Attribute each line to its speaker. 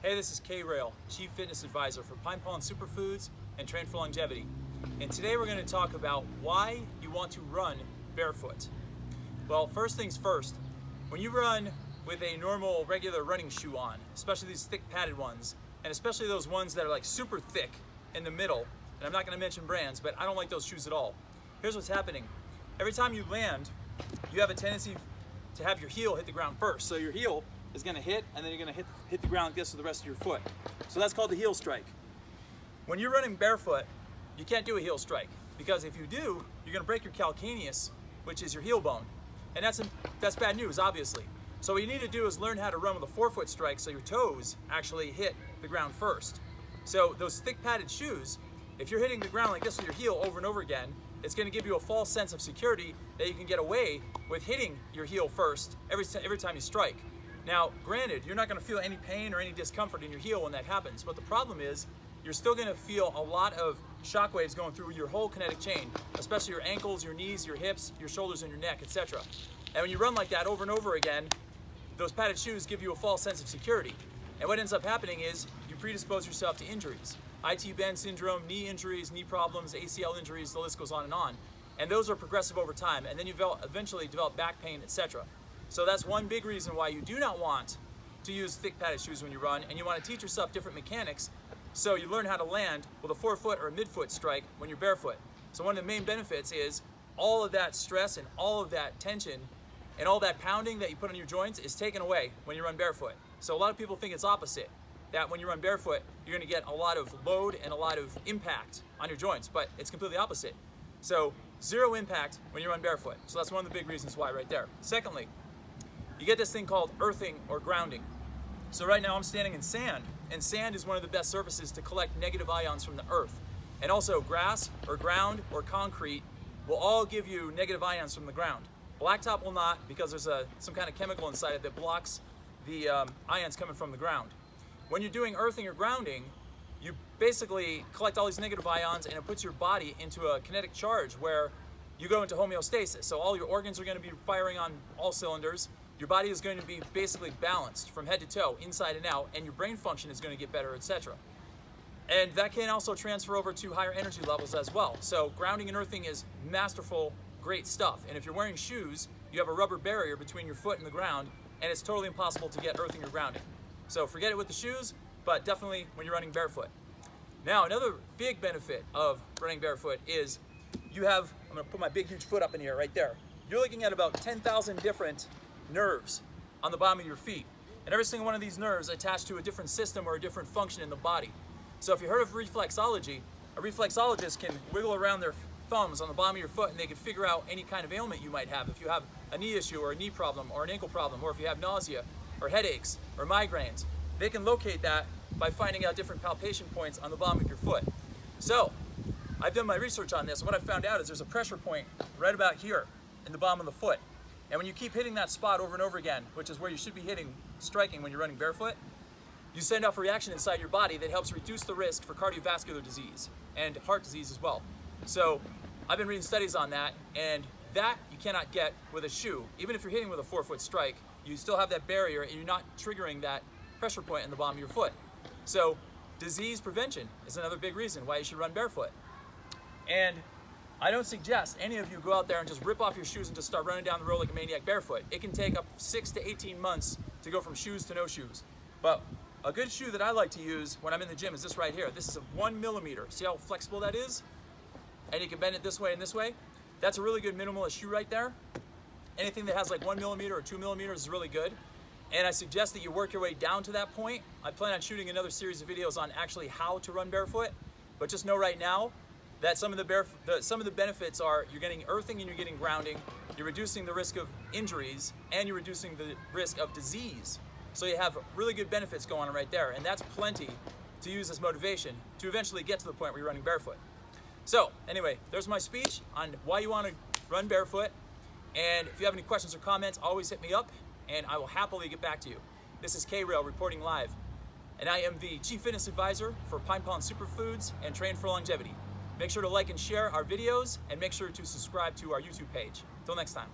Speaker 1: Hey, this is K-Rail, Chief Fitness Advisor for Pine Pollen Superfoods and Train for Longevity. And today we're going to talk about why you want to run barefoot. Well, first things first, when you run with a normal, regular running shoe on, especially these thick padded ones, and especially those ones that are like super thick in the middle, and I'm not going to mention brands, but I don't like those shoes at all. Here's what's happening. Every time you land, you have a tendency to have your heel hit the ground first. So your heel is going to hit, and then you're going to hit the ground like this with the rest of your foot. So that's called the heel strike. When you're running barefoot, you can't do a heel strike, because if you do, you're going to break your calcaneus, which is your heel bone. And that's bad news, obviously. So what you need to do is learn how to run with a forefoot strike so your toes actually hit the ground first. So those thick padded shoes, if you're hitting the ground like this with your heel over and over again, it's going to give you a false sense of security that you can get away with hitting your heel first every time you strike. Now, granted, you're not going to feel any pain or any discomfort in your heel when that happens, but the problem is you're still going to feel a lot of shock waves going through your whole kinetic chain, especially your ankles, your knees, your hips, your shoulders, and your neck, etc. And when you run like that over and over again, those padded shoes give you a false sense of security. And what ends up happening is you predispose yourself to injuries. IT band syndrome, knee injuries, knee problems, ACL injuries, the list goes on. And those are progressive over time, and then you eventually develop back pain, etc. So that's one big reason why you do not want to use thick padded shoes when you run, and you want to teach yourself different mechanics so you learn how to land with a forefoot or a midfoot strike when you're barefoot. So one of the main benefits is all of that stress and all of that tension and all that pounding that you put on your joints is taken away when you run barefoot. So a lot of people think it's opposite, that when you run barefoot, you're going to get a lot of load and a lot of impact on your joints, but it's completely opposite. So zero impact when you run barefoot. So that's one of the big reasons why right there. Secondly, you get this thing called earthing or grounding. So right now I'm standing in sand, and sand is one of the best surfaces to collect negative ions from the earth. And also grass or ground or concrete will all give you negative ions from the ground. Blacktop will not, because there's some kind of chemical inside it that blocks the ions coming from the ground. When you're doing earthing or grounding, you basically collect all these negative ions, and it puts your body into a kinetic charge where you go into homeostasis. So all your organs are going to be firing on all cylinders. Your body is going to be basically balanced from head to toe, inside and out, and your brain function is going to get better, etc. And that can also transfer over to higher energy levels as well. So grounding and earthing is masterful, great stuff. And if you're wearing shoes, you have a rubber barrier between your foot and the ground, and it's totally impossible to get earthing or grounding. So forget it with the shoes, but definitely when you're running barefoot. Now, another big benefit of running barefoot is I'm going to put my big huge foot up in here right there. You're looking at about 10,000 different nerves on the bottom of your feet. And every single one of these nerves attached to a different system or a different function in the body. So if you heard of reflexology, a reflexologist can wiggle around their thumbs on the bottom of your foot, and they can figure out any kind of ailment you might have. If you have a knee issue or a knee problem or an ankle problem, or if you have nausea or headaches or migraines, they can locate that by finding out different palpation points on the bottom of your foot. So I've done my research on this, and what I found out is there's a pressure point right about here in the bottom of the foot. And when you keep hitting that spot over and over again, which is where you should be striking when you're running barefoot, you send off a reaction inside your body that helps reduce the risk for cardiovascular disease and heart disease as well. So I've been reading studies on that, and that you cannot get with a shoe. Even if you're hitting with a forefoot strike, you still have that barrier, and you're not triggering that pressure point in the bottom of your foot. So disease prevention is another big reason why you should run barefoot. And I don't suggest any of you go out there and just rip off your shoes and just start running down the road like a maniac barefoot. It can take up 6 to 18 months to go from shoes to no shoes. But a good shoe that I like to use when I'm in the gym is this right here. This is a 1 millimeter. See how flexible that is? And you can bend it this way and this way. That's a really good minimalist shoe right there. Anything that has like 1 millimeter or 2 millimeters is really good. And I suggest that you work your way down to that point. I plan on shooting another series of videos on actually how to run barefoot. But just know right now that some of the benefits are you're getting earthing and you're getting grounding, you're reducing the risk of injuries, and you're reducing the risk of disease. So you have really good benefits going on right there, and that's plenty to use as motivation to eventually get to the point where you're running barefoot. So anyway, there's my speech on why you want to run barefoot, and if you have any questions or comments, always hit me up, and I will happily get back to you. This is K-Rail reporting live, and I am the Chief Fitness Advisor for Pine Pollen Superfoods and Train for Longevity. Make sure to like and share our videos, and make sure to subscribe to our YouTube page. Till next time.